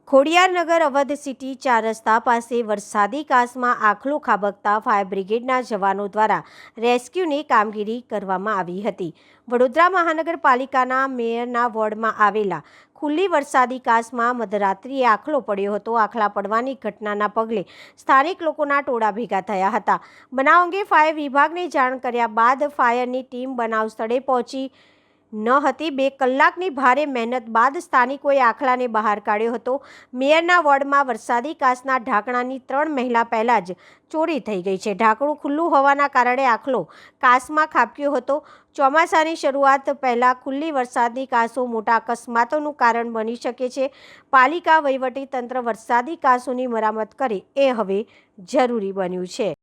Khodiyarnagar Awadh city 4 રસ્તા પાસે વરસાદી કાંસમાં આખલો ખાબકતા ફાયર બ્રિગેડના જવાનો દ્વારા રેસ્ક્યુની કામગીરી કરવામાં આવી હતી। વડોદરા મહાનગરપાલિકાના મેયરના વોર્ડમાં આવેલા ખુલ્લી વરસાદી કાંસમાં મધરાત્રિએ આખલો પડ્યો હતો। આખલા પડવાની ઘટનાના પગલે સ્થાનિક લોકોના ટોળા ભેગા થયા હતા। બનાવ અંગે ફાયર વિભાગને જાણ કર્યા બાદ ફાયરની ટીમ બનાવ સ્થળે પહોંચી ન હતી। 2 કલાકની ભારે મહેનત બાદ સ્થાનિકોએ આખલાને બહાર કાઢ્યો હતો। મેયરના વોર્ડમાં વરસાદી કાંસના ઢાંકણાની 3 મહિના પહેલાં જ ચોરી થઈ ગઈ છે। ઢાંકણું ખુલ્લું હોવાના કારણે આખલો કાંસમાં ખાબક્યો હતો। ચોમાસાની શરૂઆત પહેલાં ખુલ્લી વરસાદી કાંસો મોટા અકસ્માતોનું કારણ બની શકે છે। પાલિકા વહીવટીતંત્ર વરસાદી કાંસોની મરામત કરે એ હવે જરૂરી બન્યું છે।